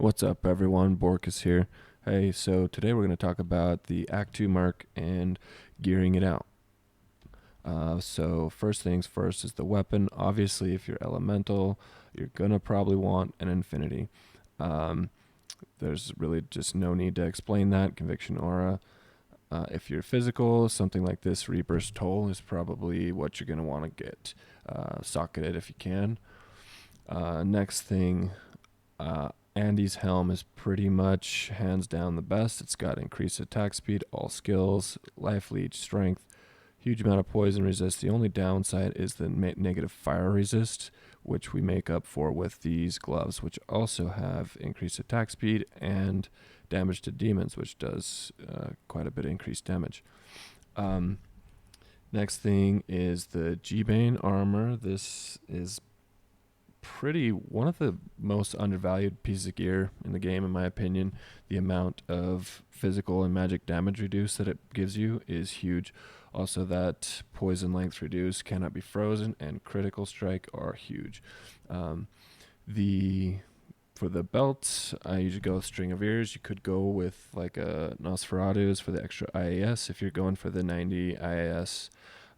What's up, everyone? Borkus here. Hey, so today we're going to talk about the Act 2 Merc and gearing it out. So first things first is the weapon. Obviously, if you're elemental, you're going to probably want an infinity. Um, there's really just no need to explain that. Conviction aura. If you're physical, something like this, Reaper's Toll is probably what you're going to want to get. Socket it if you can. Next thing, Andy's Helm is pretty much hands down the best. It's got increased attack speed, all skills, life leech, strength, huge amount of poison resist. The only downside is the negative fire resist, which we make up for with these gloves, which also have increased attack speed and damage to demons, which does quite a bit of increased damage. Next thing is the Bane Armor. This is one of the most undervalued pieces of gear in the game, in my opinion. The amount of physical and magic damage reduced that it gives you is huge. Also, that poison length reduce, cannot be frozen, and critical strike are huge. For the belt, I usually go with String of Ears. You could go with like a Nosferatu's for the extra IAS. If you're going for the 90 IAS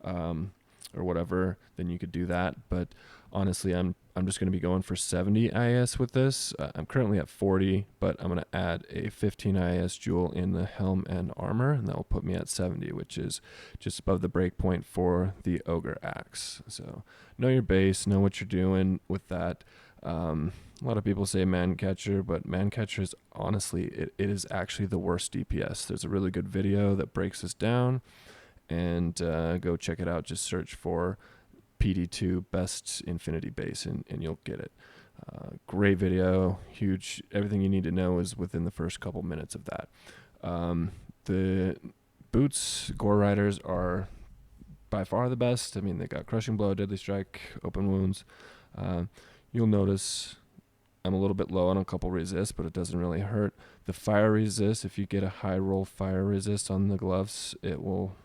or whatever, then you could do that. But honestly, I'm just going to be going for 70 IAS with this. I'm currently at 40, but I'm going to add a 15 IAS jewel in the Helm and Armor, and that will put me at 70, which is just above the breakpoint for the Ogre Axe. So know your base, know what you're doing with that. A lot of people say Man Catcher, but Man Catcher is honestly, it is actually the worst DPS. There's a really good video that breaks this down, and go check it out. Just search for PD2 best infinity base and you'll get it. Great video, huge. Everything you need to know is within the first couple minutes of that. The boots, Gore Riders, are by far the best. I mean, they got Crushing Blow, Deadly Strike, Open Wounds. You'll notice I'm a little bit low on a couple resists, but it doesn't really hurt. The fire resist, if you get a high roll fire resist on the gloves, it will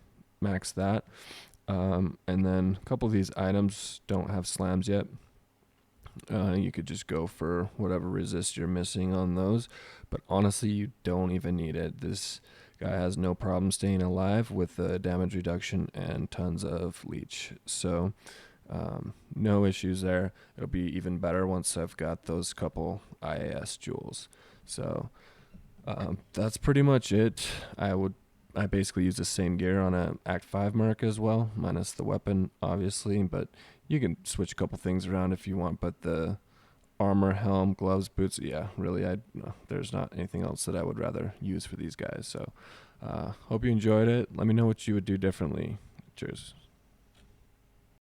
max that. And then a couple of these items don't have slams yet. You could just go for whatever resist you're missing on those. But honestly, you don't even need it. This guy has no problem staying alive with the damage reduction and tons of leech. So no issues there. It'll be even better once I've got those couple IAS jewels. So that's pretty much it. I basically use the same gear on a Act 5 Merc as well, minus the weapon, obviously, but you can switch a couple things around if you want. But the armor, helm, gloves, boots, yeah, really, there's not anything else that I would rather use for these guys. So hope you enjoyed it. Let me know what you would do differently. Cheers.